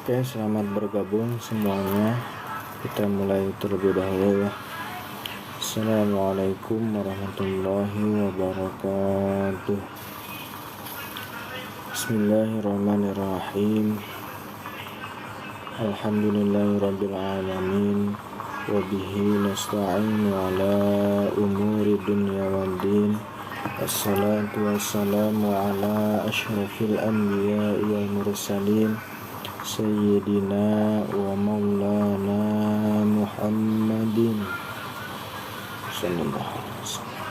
Oke, selamat bergabung semuanya. Kita mulai terlebih dahulu ya. Assalamualaikum warahmatullahi wabarakatuh. Bismillahirrahmanirrahim. Alhamdulillahirabbil alamin. Wa bihi nasta'inu ala umuri dunya waddin. Assalatu wassalamu ala asyrafil anbiya'i wal mursalin Sayyidina wa maulana Muhammadin sallallahu alaihi wasallam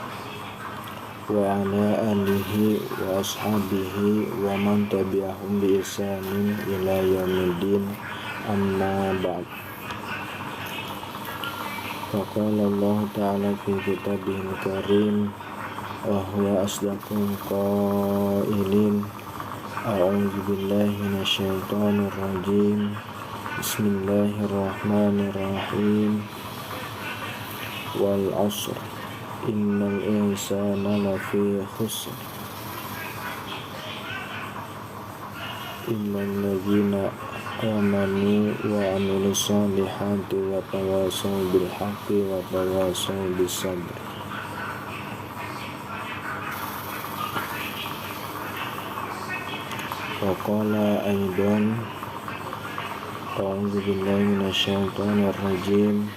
wa ala alihi wa ashabihi wa man tabi'ahum bi ihsanin ila yaumiddin, amma ba'd. Faqala Allah ta'ala fi kitabihil karim wa huwa asdaqul qailin. A'udzu billahi minasyaitonir rajim. Bismillahirrahmanirrahim. Wal 'ashr innal insana lafi khusr illal ladzina amanu wa 'amilus solihati wa tawasaw bil haqqi wa tawasaw bis sabr. Waqala aidan a'udzu billahi minasyaitonir rajim.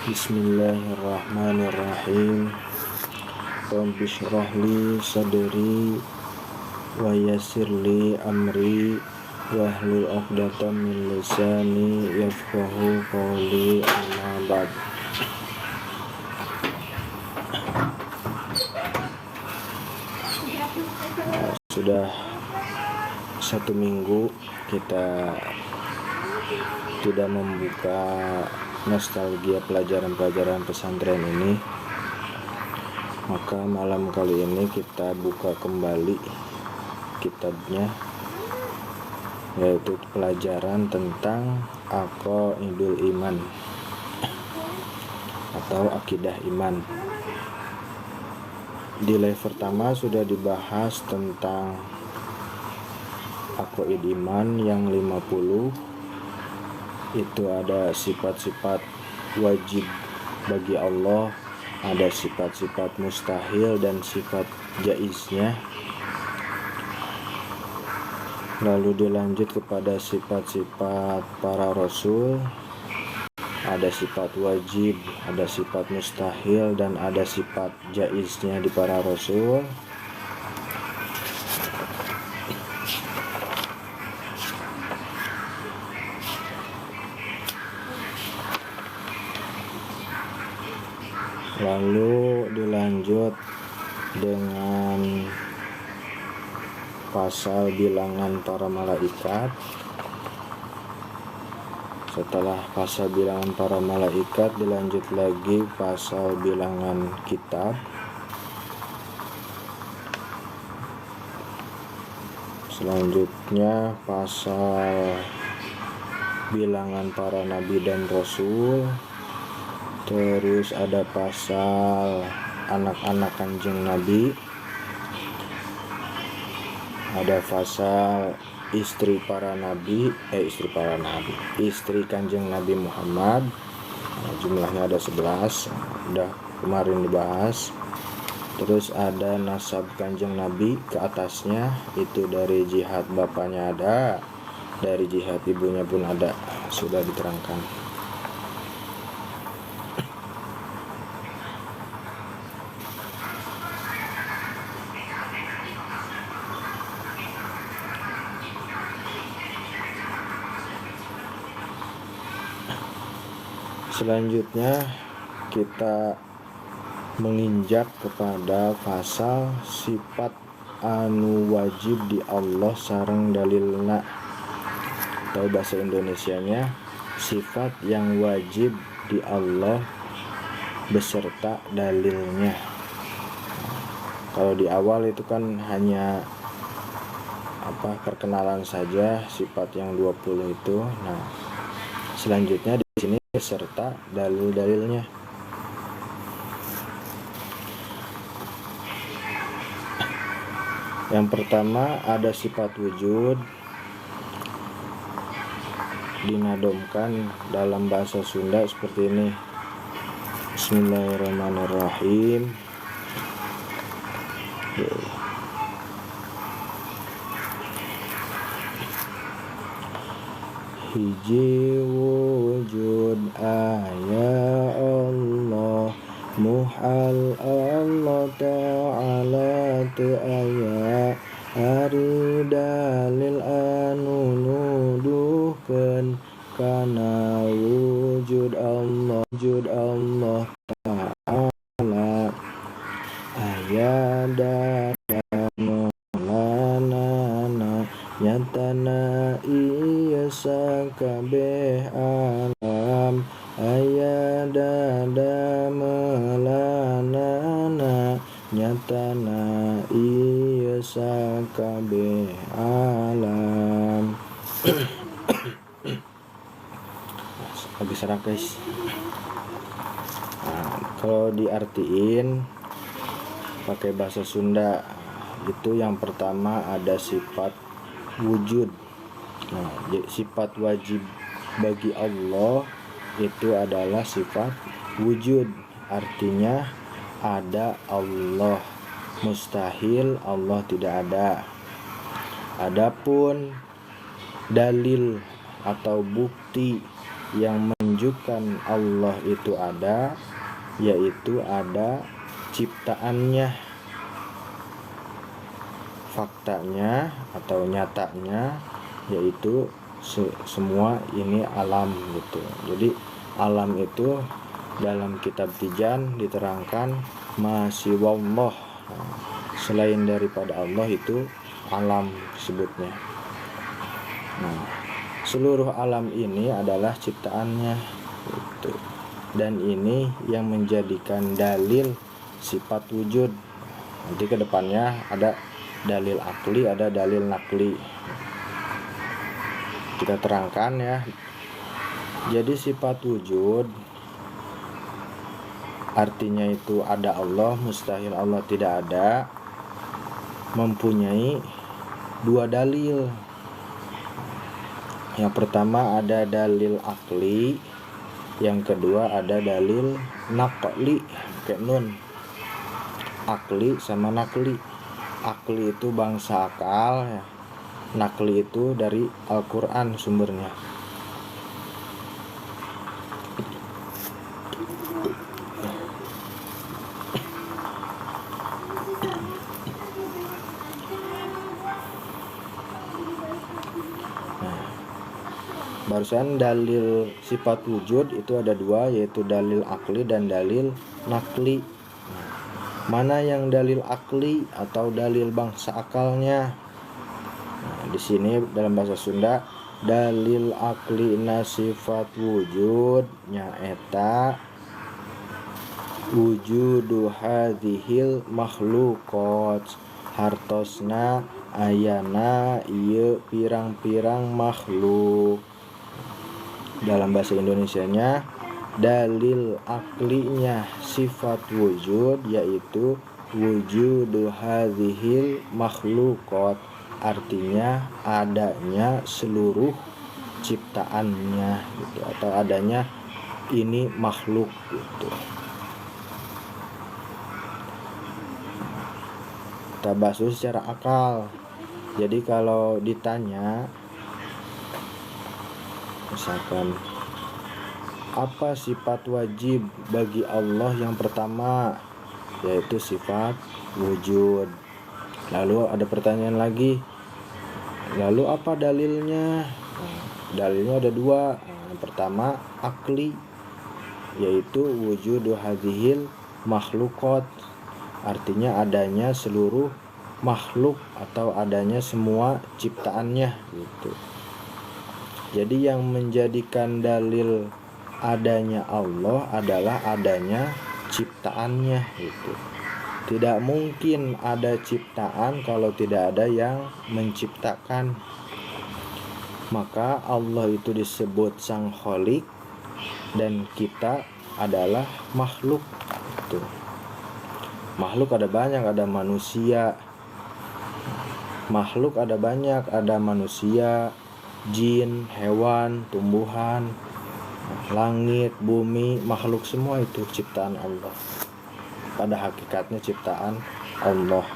Bismillahirrahmanirrahim. Rabbi shrah li sadri wa yassir li amri wahlul 'uqdatam min lisani yafqahu qawli, amma ba'd. Sudah 1 minggu kita tidak membuka nostalgia pelajaran-pelajaran pesantren ini, maka malam kali ini kita buka kembali kitabnya, yaitu pelajaran tentang aqaidul iman atau akidah iman. Di live pertama sudah dibahas tentang aqaid iman yang 50. Itu ada sifat-sifat wajib bagi Allah, ada sifat-sifat mustahil dan sifat jaiznya. Lalu dilanjut kepada sifat-sifat para rasul, ada sifat wajib, ada sifat mustahil, dan ada sifat jaiznya di para rasul. Lalu dilanjut dengan pasal bilangan para malaikat. Setelah pasal bilangan para malaikat, dilanjut lagi pasal bilangan kitab. Selanjutnya pasal bilangan para nabi dan rasul. Terus ada pasal anak-anak kanjeng Nabi, ada pasal istri kanjeng Nabi Muhammad. Jumlahnya ada 11, udah kemarin dibahas. Terus ada nasab kanjeng Nabi ke atasnya, itu dari jihad bapaknya ada, dari jihad ibunya pun ada, sudah diterangkan. Selanjutnya kita menginjak kepada pasal sifat anu wajib di Allah sareng dalilna, atau bahasa Indonesianya sifat yang wajib di Allah beserta dalilnya. Kalau di awal itu kan hanya perkenalan saja sifat yang 20 itu. Nah, selanjutnya di sini beserta dalil-dalilnya. Yang pertama ada sifat wujud. dinadomkan dalam bahasa Sunda seperti ini. Bismillahirrahmanirrahim. Hiji wujud aya Allah, muhal Allah ta'ala teu aya, ari dalil anu nuduhkeun kana wujud Allah ta'ala aya dadamelanana nyatana ieu sakabeh alam, aya dadamelanana nyatana ieu sakabeh alam. Lagi serak guys. Kalau diartiin pakai bahasa Sunda itu yang pertama ada sifat wujud. Sifat wajib bagi Allah itu adalah sifat wujud, artinya ada Allah, mustahil Allah tidak ada. Adapun dalil atau bukti yang menunjukkan Allah itu ada, yaitu ada ciptaannya, faktanya atau nyatanya, yaitu semua ini alam gitu. Jadi alam itu dalam kitab Tijan diterangkan masih wallah, selain daripada Allah itu alam sebutnya. Seluruh alam ini adalah ciptaannya gitu. Dan ini yang menjadikan dalil sifat wujud. Nanti ke depannya ada dalil akli, ada dalil nakli. Kita terangkan ya. Jadi sifat wujud artinya itu ada Allah, mustahil Allah tidak ada, mempunyai dua dalil. Yang pertama ada dalil akli, yang kedua ada dalil nakli, kayak nun. Akli sama nakli. Akli itu bangsa akal ya. Nakli itu dari Al-Quran sumbernya. Barusan dalil sifat wujud itu ada dua, yaitu dalil akli dan dalil nakli. Mana yang dalil akli atau dalil bangsa akalnya? Di sini dalam bahasa Sunda dalil akli na sifat wujud nyaeta wujudu hadhil makhluqat, hartosna ayana ieu pirang-pirang makhluk. Dalam bahasa Indonesianya dalil aklinya sifat wujud yaitu wujudu hadhil makhluqat, artinya adanya seluruh ciptaannya gitu, atau adanya ini makhluk gitu. Kita bahas secara akal. Jadi kalau ditanya misalkan apa sifat wajib bagi Allah yang pertama, yaitu sifat wujud. Lalu ada pertanyaan lagi, lalu apa dalilnya? Dalilnya ada dua. Yang pertama akli, yaitu wujudu hadhil makhluqat, artinya adanya seluruh makhluk atau adanya semua ciptaannya gitu. Jadi yang menjadikan dalil adanya Allah adalah adanya ciptaannya gitu. Tidak mungkin ada ciptaan kalau tidak ada yang menciptakan. Maka Allah itu disebut Sang Khalik dan kita adalah makhluk gitu. Makhluk ada banyak, ada manusia. Makhluk ada banyak, ada manusia, jin, hewan, tumbuhan, langit, bumi, makhluk semua itu ciptaan Allah. Pada hakikatnya ciptaan Allah.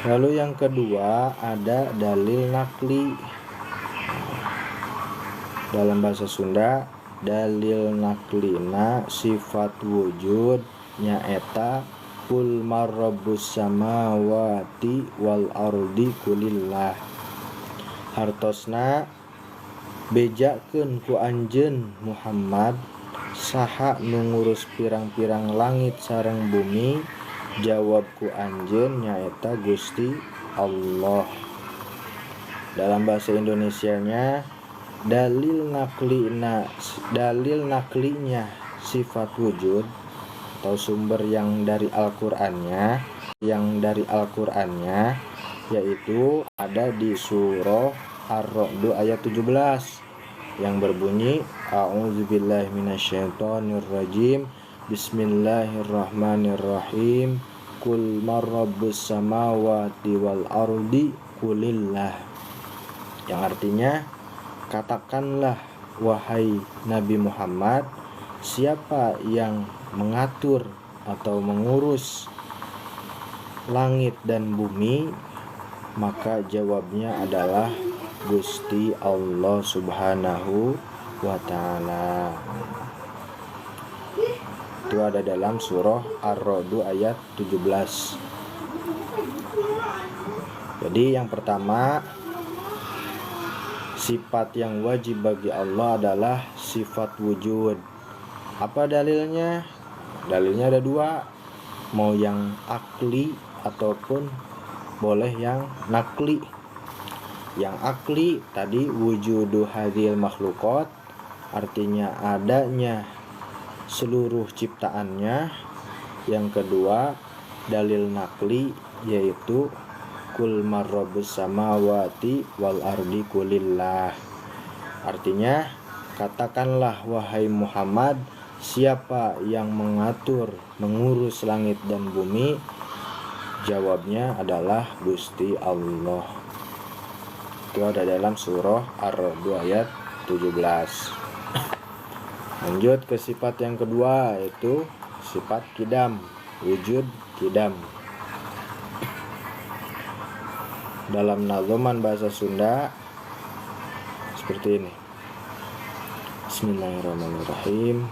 Lalu yang kedua ada dalil nakli. Dalam bahasa Sunda, dalil naklina sifat wujud nyaeta kul marrabbus samawati wal ardi kulillah. Hartosna bejakeun ku anjeun Muhammad saha nu ngurus pirang-pirang langit sareng bumi. Jawab ku anjeun nyaeta Gusti Allah. Dalam bahasa Indonesianya, dalil naklinya sifat wujud atau sumber yang dari Al-Qur'annya yaitu ada di surah Ar-Ra'd ayat 17 yang berbunyi a'udzubillahi minasyaitonirrajim. Bismillahirrahmanirrahim. Kul marrabbus samawati wal ardi kulillah. Yang artinya, katakanlah wahai Nabi Muhammad, siapa yang mengatur atau mengurus langit dan bumi? Maka jawabnya adalah Gusti Allah Subhanahu wa ta'ala. Itu ada dalam surah Ar-Ra'd ayat 17. Jadi yang pertama, sifat yang wajib bagi Allah adalah sifat wujud. Apa dalilnya? Dalilnya ada dua, mau yang akli ataupun boleh yang nakli. Yang akli tadi wujudu hadhil makhluqat, artinya adanya seluruh ciptaannya. Yang kedua, dalil nakli yaitu kul marrabbus samawati wal ardi kulillah. Artinya, katakanlah wahai Muhammad, siapa yang mengatur, mengurus langit dan bumi? Jawabnya adalah Gusti Allah. Itu ada dalam surah Ar-Ra'd ayat 17. Lanjut ke sifat yang kedua, yaitu sifat kidam, wujud kidam. Dalam nazoman bahasa Sunda seperti ini. Bismillahirrahmanirrahim.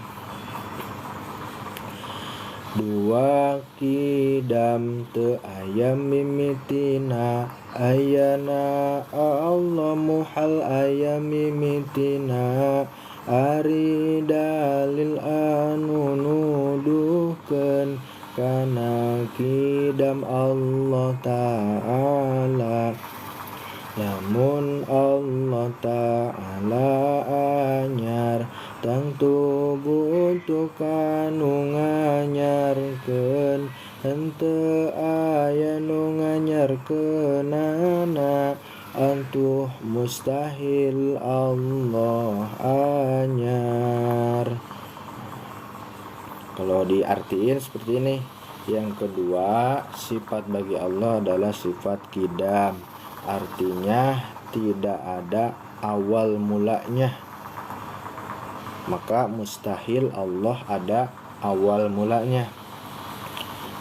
Dua kidam te ayam mimitina ayana Allah muhal ayam mimitina. Ari dalil anu nuduhkeun kana kidam Allah Ta'ala. Lamun Allah Ta'ala anyar tangtu butuh kanu nganyarkeun henteu aya nu nganyarkeunana. Antuh mustahil Allah anyar. Kalau diartiin seperti ini. Yang kedua, sifat bagi Allah adalah sifat kidam. Artinya tidak ada awal mulanya. Maka mustahil Allah ada awal mulanya.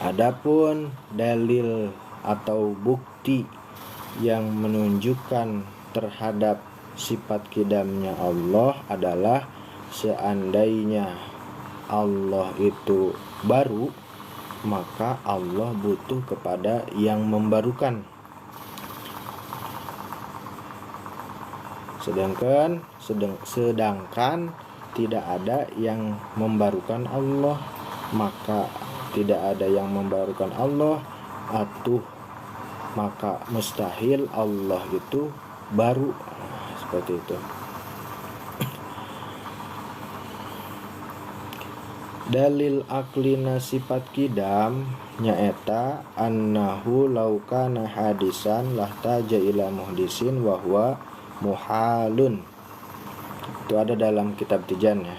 Adapun dalil atau bukti yang menunjukkan terhadap sifat kidamnya Allah adalah seandainya Allah itu baru, maka Allah butuh kepada yang membarukan. Sedangkan tidak ada yang membarukan Allah, maka tidak ada yang membarukan Allah, maka mustahil Allah itu baru. Seperti itu. Dalil aklina sifat kidam nyaeta annahu laukana hadisan lahtaja ila muhdisin wa huwa muhalun. Itu ada dalam kitab Tijan ya.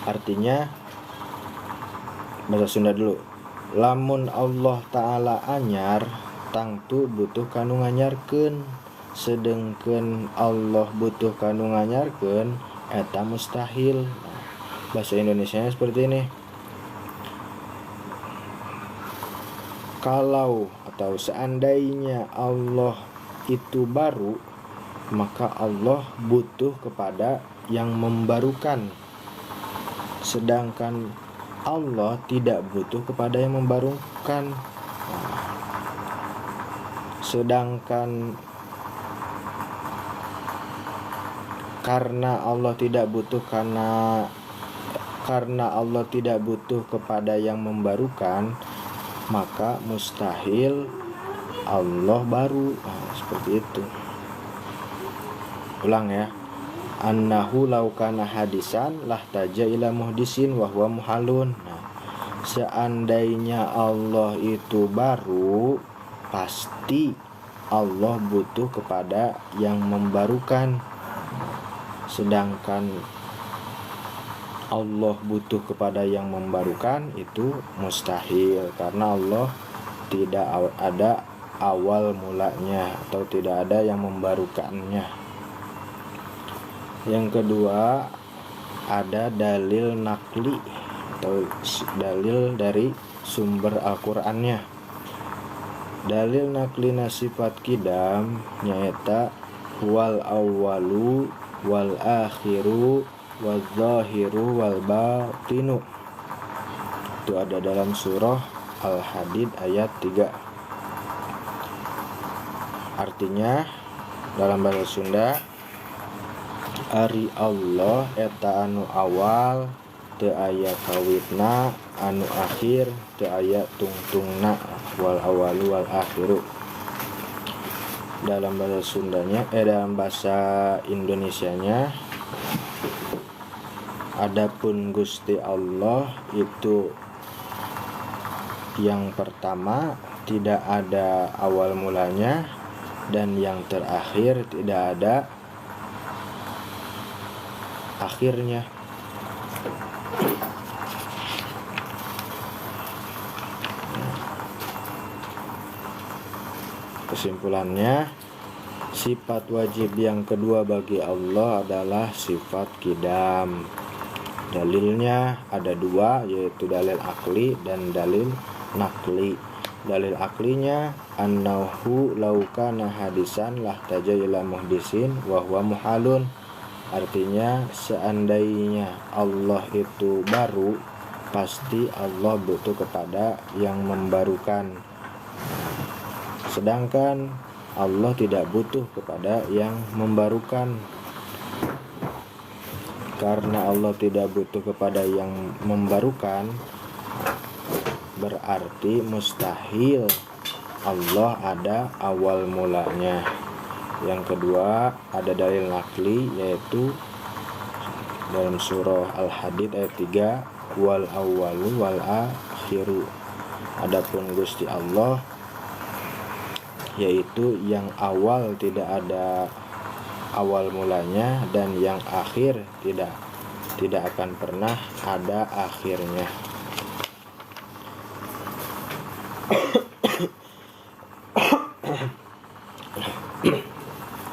Artinya bahasa Sunda dulu. Lamun Allah Ta'ala anyar tangtu butuh kanu nganyarkeun, sedengkeun Allah butuh kanu nganyarkeun eta mustahil. Bahasa Indonesianya seperti ini. Kalau atau seandainya Allah itu baru, maka Allah butuh kepada yang membarukan. Sedangkan Allah tidak butuh kepada yang membarukan. Sedangkan karena Allah tidak butuh karena Allah tidak butuh kepada yang membarukan, maka mustahil Allah baru. Seperti itu. Ulang ya. Annahu laukana hadisan lahtaja ila muhdisin wa huwa muhalun. Seandainya Allah itu baru, pasti Allah butuh kepada yang membarukan. Sedangkan Allah butuh kepada yang membarukan itu mustahil, karena Allah tidak ada awal mulanya atau tidak ada yang membarukannya. Yang kedua, ada dalil nakli atau dalil dari sumber Al-Qur'annya. Dalil naklina sifat kidam nyaeta wal awwalu wal akhiru wal zahiru wal batinu. Itu ada dalam surah Al-Hadid ayat 3. Artinya dalam bahasa Sunda, ari Allah eta anu awal teu aya kawitna, anu akhir teu aya tungtungna, wal awalu wal akhiru. Dalam bahasa Sundanya dalam bahasa Indonesianya, adapun Gusti Allah itu yang pertama tidak ada awal mulanya, dan yang terakhir tidak ada akhirnya. Kesimpulannya, sifat wajib yang kedua bagi Allah adalah sifat kidam. Dalilnya ada dua, yaitu dalil akli dan dalil nakli. Dalil aklinya annahu laukana hadisan lahtaja ila muhdisin wa huwa muhalun. Artinya seandainya Allah itu baru, pasti Allah butuh kepada yang membarukan. Sedangkan Allah tidak butuh kepada yang membarukan. Karena Allah tidak butuh kepada yang membarukan, berarti mustahil Allah ada awal mulanya. Yang kedua, ada dalil nakli, yaitu dalam surah Al-Hadid ayat 3, wal awwalu wal akhiru. Adapun Gusti Allah, yaitu yang awal tidak ada awal mulanya, dan yang akhir tidak akan pernah ada akhirnya.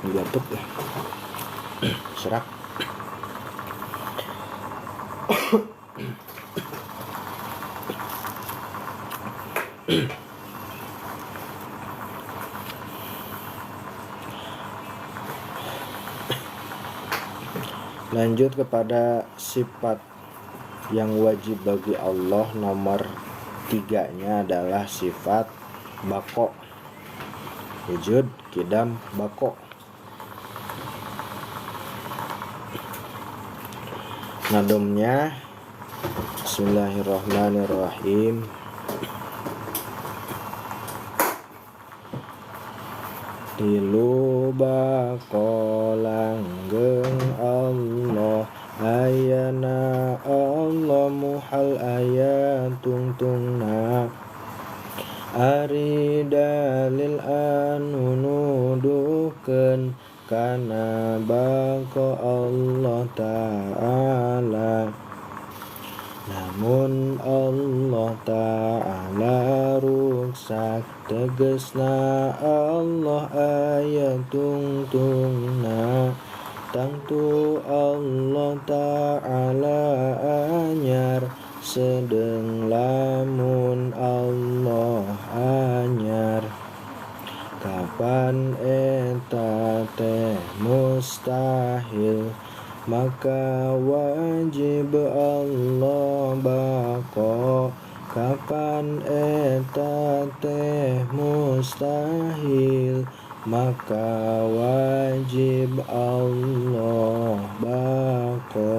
Batuk ya, serak. Lanjut kepada sifat yang wajib bagi Allah, nomor 3-nya adalah sifat bako. Wujud, kidam, bako. Nadomnya, Bismillahirrahmanirrahim. Tilu bako langgeng Allah, ayana Allah muhal ayat tungtungna. Ari dalil anu nuduhkeun kana bako Allah Ta'ala. lamun Allah ta'ala ruksak tegesna Allah aya tungtungna tangtu Allah ta'ala anyar sedeng lamun Allah anyar kapan eta teh mustahil maka wajib Allah bako kapan eta teh mustahil maka wajib Allah bako.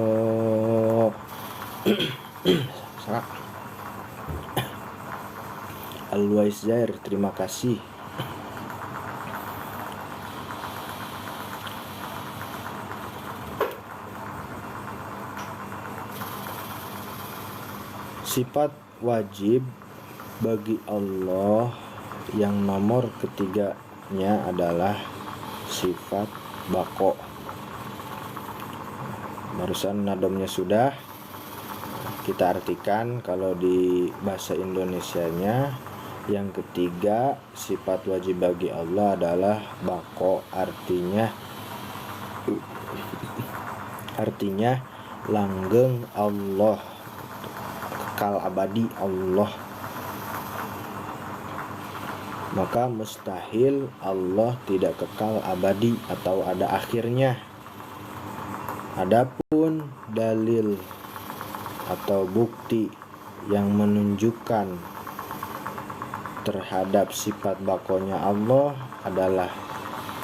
Al-Waiszair, terima kasih. Sifat wajib bagi Allah yang nomor ketiganya adalah sifat bako. Barusan nadomnya sudah kita artikan. Kalau di bahasa Indonesianya yang ketiga sifat wajib bagi Allah adalah bako, artinya langgeng Allah, kekal abadi Allah. Maka mustahil Allah tidak kekal abadi atau ada akhirnya. Adapun dalil atau bukti yang menunjukkan terhadap sifat bakonya Allah adalah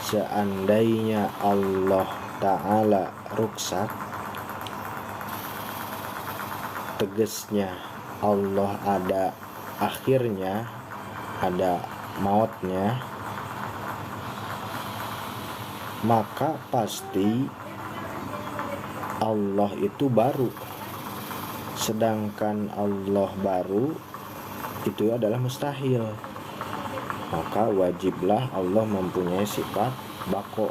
seandainya Allah ta'ala ruksak, tegesnya Allah ada akhirnya, ada mautnya, maka pasti Allah itu baru. Sedangkan Allah baru itu adalah mustahil. Maka wajiblah Allah mempunyai sifat bako.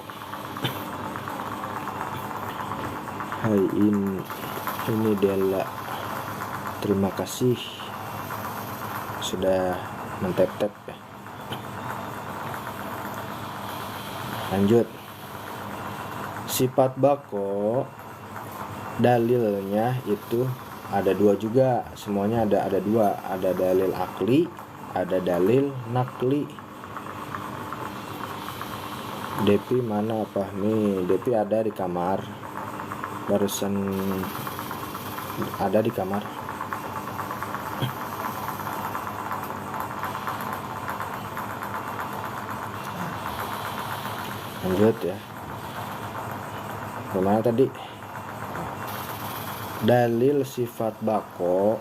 Hai ini Della, terima kasih sudah mentep-tep ya. Lanjut. Sifat bako dalilnya itu ada dua juga, semuanya ada dua, ada dalil akli, ada dalil nakli. Depi mana Fahmi? Depi ada di kamar, barusan ada di kamar. Lanjut ya. Kemana tadi? Dalil sifat bako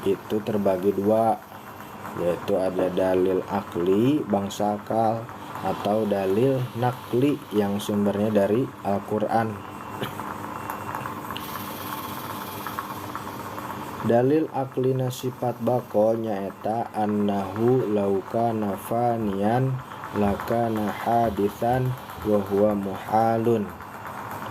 itu terbagi dua, yaitu ada dalil akli bangsa akal atau dalil nakli yang sumbernya dari Al-Quran. Dalil aklina sifat bako nyaeta annahu laukana fanian lakana hadisan wa huwa muhalun.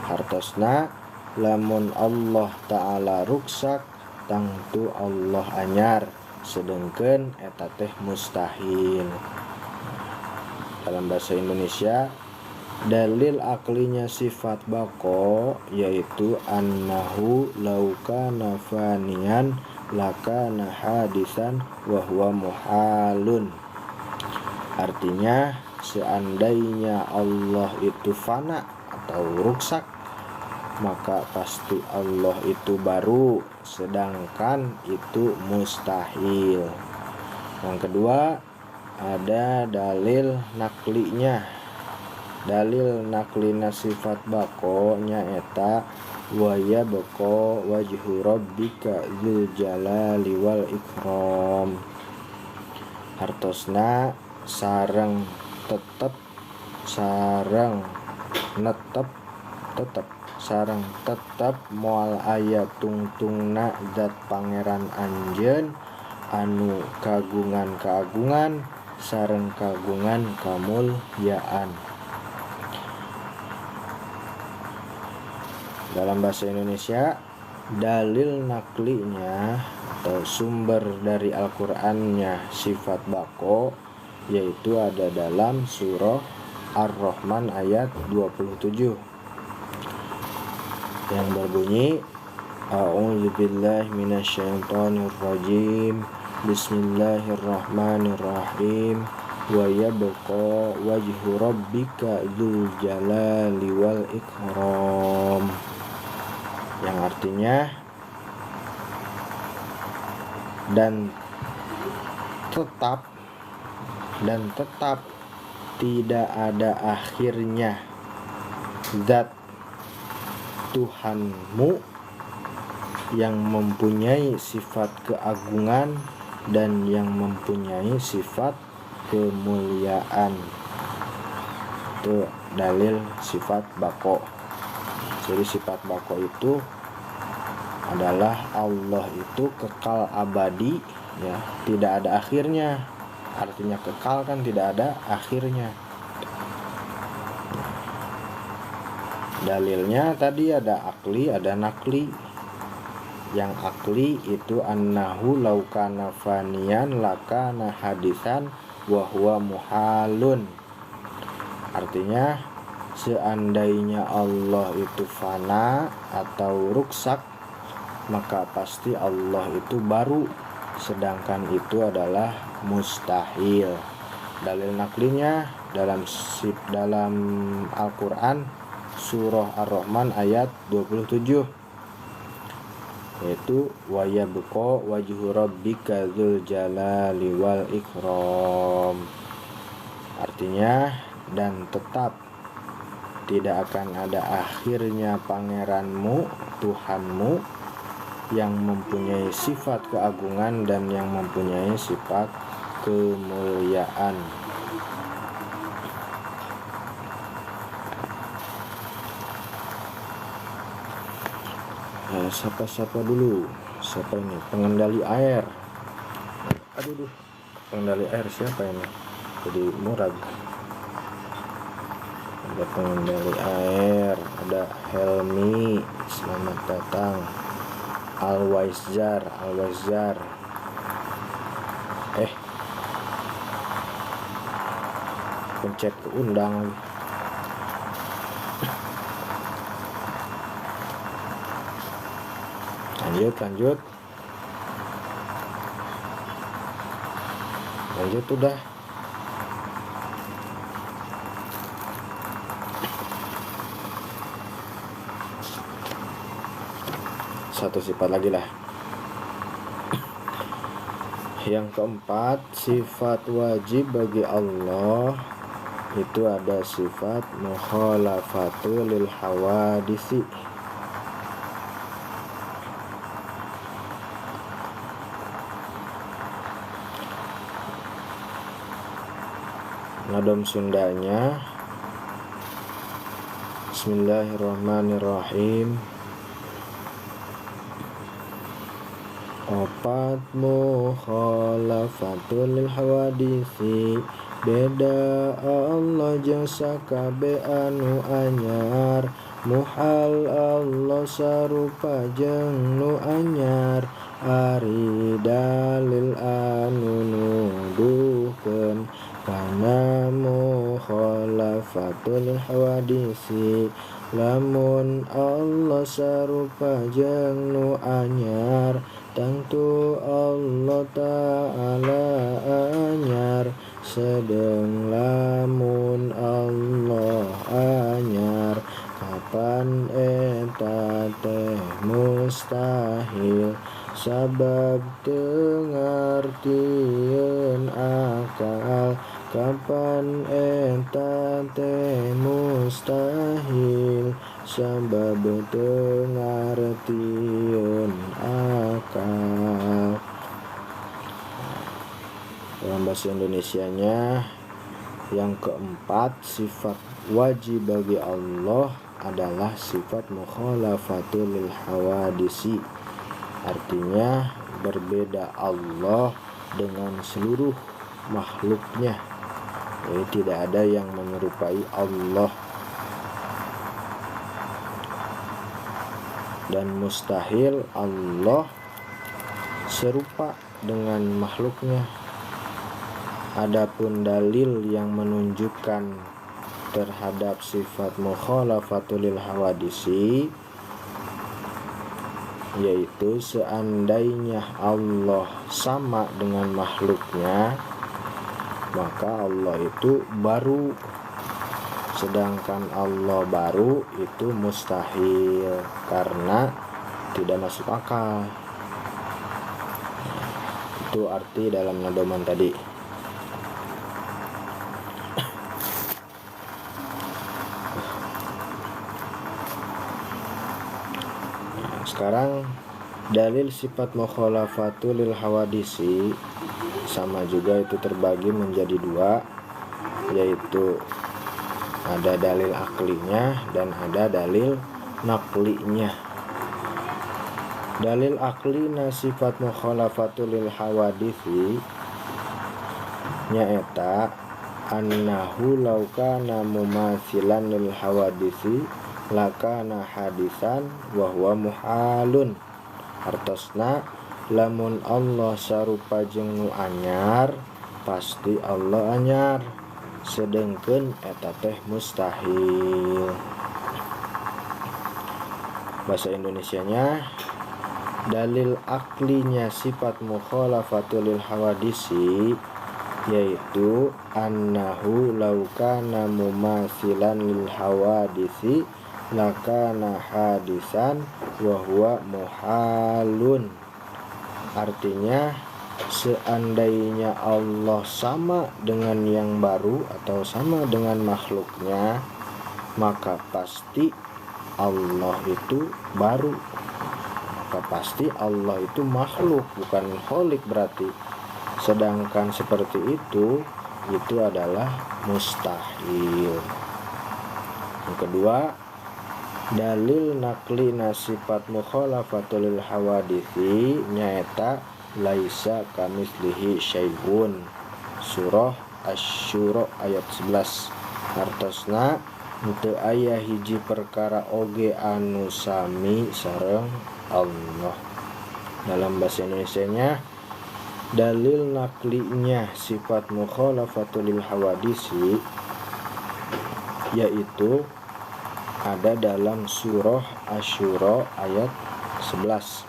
Hartosna lamun Allah ta'ala ruksak tangtu Allah anyar sedengkeun eta teh mustahil. Dalam bahasa Indonesia dalil aklinya sifat bako yaitu annahu laukana fanian lakana hadisan wa huwa muhalun. Artinya seandainya Allah itu fana atau ruksak, maka pasti Allah itu baru, sedangkan itu mustahil. Yang kedua ada dalil naklinya. Dalil naklina sifat bako nyaeta wa yabqa wajhu rabbika dzul jalali wal ikram. Hartosna sareng tetep moal aya tungtungna zat pangeran anjeun anu kagungan sareng kagungan kamulyaan. Dalam bahasa Indonesia dalil naklinya atau sumber dari Al-Qur'annya sifat bako, yaitu ada dalam surah Ar-Rahman ayat 27 yang berbunyi A'udzubillahi minasyaitonirrajim. Bismillahirrahmanirrahim. Wa yabqa wajhu rabbika dzul jalali wal ikram. Yang artinya dan tetap tidak ada akhirnya zat Tuhanmu yang mempunyai sifat keagungan dan yang mempunyai sifat kemuliaan. Itu dalil sifat bako. Jadi sifat bako itu adalah Allah itu kekal abadi, ya, tidak ada akhirnya. Artinya kekal kan tidak ada akhirnya. Dalilnya tadi ada akli, ada nakli. Yang akli itu annahu laukana faniyan lakana hadisan wa huwa muhalun. Artinya seandainya Allah itu fana atau ruksak, maka pasti Allah itu baru, sedangkan itu adalah mustahil. Dalil naklinya dalam Al-Qur'an surah Ar-Rahman ayat 27, yaitu wa yabqa wajhu rabbika dzul jalali wal ikram. Artinya dan tetap tidak akan ada akhirnya pangeranmu, Tuhanmu, yang mempunyai sifat keagungan dan yang mempunyai sifat kemuliaan. Sapa-sapa dulu. Siapa ini? Pengendali air. Aduh, pengendali air siapa ini? Jadi Murad. Ada pengendali air, ada Helmi, selamat datang. Al-Waizar. Pencet keundang. Lanjut udah. Satu sifat lagi lah. Yang keempat, sifat wajib bagi Allah itu ada sifat mukhalafatu lil hawadisi. Nadom Sundanya Bismillahirrahmanirrahim. Opat mukhalafatul lil hawadisi, beda Allah jeung sakabe anu anyar, muhal Allah sarupa jeung nu anyar, ari dalil anu nuduhkeun kana mukhalafatul hawadisi. Lamun Allah sarupa jeung nu anyar, tentu Allah Ta'ala anyar. Sedeng lamun Allah anyar, kapan eta teh mustahil, sabab teu ngartieun akal. Kapan eta teh mustahil, sabab teu ngartieun akal. Dalam bahasa Indonesianya, yang keempat, sifat wajib bagi Allah adalah sifat mukhalafatul lil hawadisi. Artinya berbeda Allah dengan seluruh makhluknya. Jadi tidak ada yang menyerupai Allah. Dan mustahil Allah serupa dengan makhluknya. Adapun dalil yang menunjukkan terhadap sifat mukhalafatul lil hawadisi, yaitu seandainya Allah sama dengan makhluknya, maka Allah itu baru. Sedangkan Allah baru itu mustahil karena tidak masuk akal. Itu arti dalam nadoman tadi. Nah, sekarang dalil sifat mukhalafatul lil hawadisi sama juga itu terbagi menjadi dua, yaitu ada dalil aklinya dan ada dalil naklinya. Dalil aklina sifat mukhalafatul lil hawadisi nyaeta annahu law kana mumathilan lil hawadisi lakana hadisan wa huwa muhalun. Artosna lamun Allah sarupa jeung nu anyar, pasti Allah anyar, sedengkeun eta teh mustahil. Bahasa Indonesianya, dalil aklinya sifat mukhalafatul lil hawadisi yaitu annahu law kana mumathilan lil hawadisi lakana hadisan wa huwa muhalun. Artinya, seandainya Allah sama dengan yang baru atau sama dengan makhluknya, maka pasti Allah itu baru, maka pasti Allah itu makhluk, bukan kholik berarti. Sedangkan seperti itu adalah mustahil. Yang kedua, dalil naklina sifat mukhalafatul lil hawadisi nyaeta laisa kamitslihi syai'un. Surah Asy-Syura ayat 11. Hartosna henteu aya hiji perkara oge anu sami sareng Allah. Dalam bahasa Indonesianya, dalil naklinya sifat mukhalafatul lil hawadisi yaitu ada dalam surah Asy-Syura ayat 11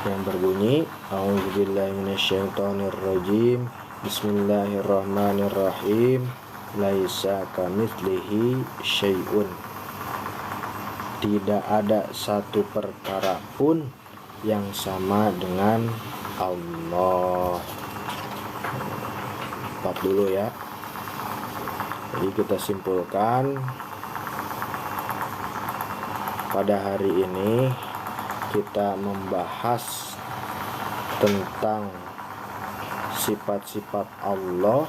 yang berbunyi a'udzubillahi minasyaitonirrajim bismillahirrahmanirrahim laisa kamitslihi syai'un. Tidak ada satu perkara pun yang sama dengan Allah. Stop dulu ya. Jadi kita simpulkan, pada hari ini kita membahas tentang sifat-sifat Allah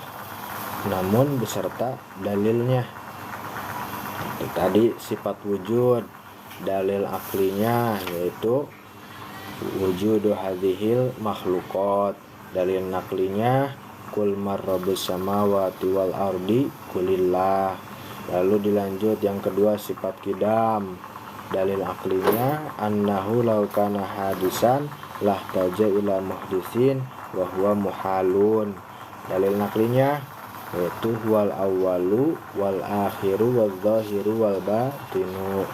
namun beserta dalilnya. Tadi sifat wujud, dalil aklinya yaitu wujudu hadhil makhlukot, dalil naklinya kul marrabbus samawati wal ardi kulillah. Lalu dilanjut yang kedua sifat kidam, dalil aklinya annahu law kana hadisan lahtaja ila muhdisin wa huwa muhalun. Dalil naklinya yaitu wal awwalu wal akhiru wal zahiru wal batinu.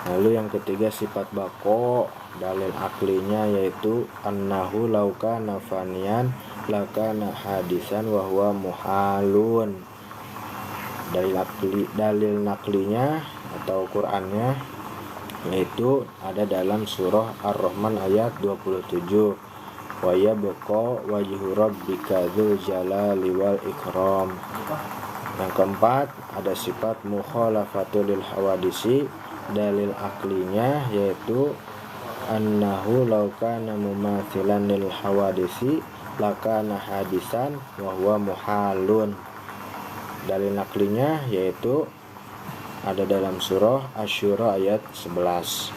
Lalu yang ketiga sifat bako, dalil aklinya yaitu annahu law kana faniyan lakana hadisan wa huwa muhalun. Dalil naklinya atau Qur'annya yaitu ada dalam surah Ar-Rahman ayat 27. Wa yabqa wajhu rabbika dzul jalali wal ikram. Yang keempat ada sifat mukhalafatul lil hawadisi, dalil aklinya yaitu annahu law kana mumathilan lil hawadisi lakana hadisan wa huwa muhalun. Dalil naklinya yaitu ada dalam surah Asy-Syura ayat 11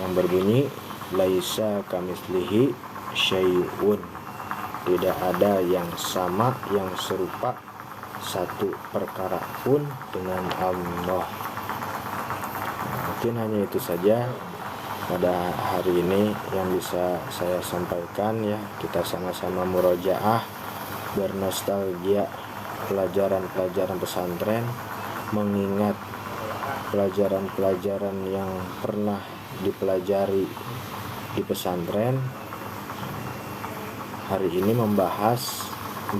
yang berbunyi laisa kamitslihi syai'un. Tidak ada yang sama, yang serupa satu perkara pun dengan Allah. Mungkin hanya itu saja. pada hari ini yang bisa saya sampaikan ya, kita sama-sama murojaah, bernostalgia pelajaran-pelajaran pesantren, mengingat pelajaran-pelajaran yang pernah dipelajari di pesantren. Hari ini membahas 4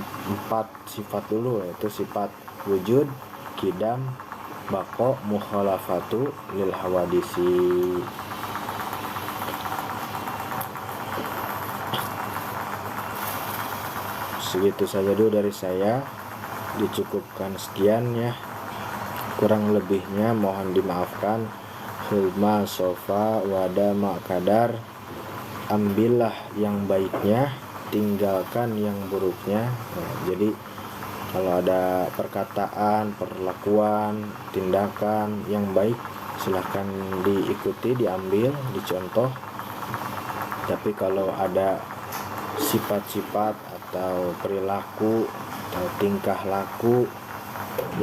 sifat dulu, yaitu sifat wujud, kidam, bako, mukhalafatu lil hawadisi. Segitu saja dulu dari saya, dicukupkan sekian ya, kurang lebihnya mohon dimaafkan. Hulma sofa wada makadar, ambillah yang baiknya, tinggalkan yang buruknya. Nah, jadi kalau ada perkataan, perlakuan, tindakan yang baik, silahkan diikuti, diambil, dicontoh. Tapi kalau ada sifat-sifat atau perilaku atau tingkah laku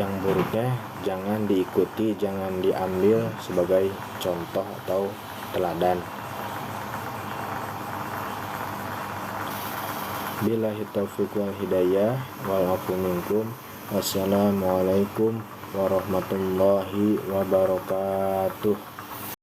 yang buruknya, jangan diikuti, jangan diambil sebagai contoh atau teladan. Billahi taufiq wal hidayah, wal afu minkum. Wassalamualaikum warahmatullahi wabarakatuh.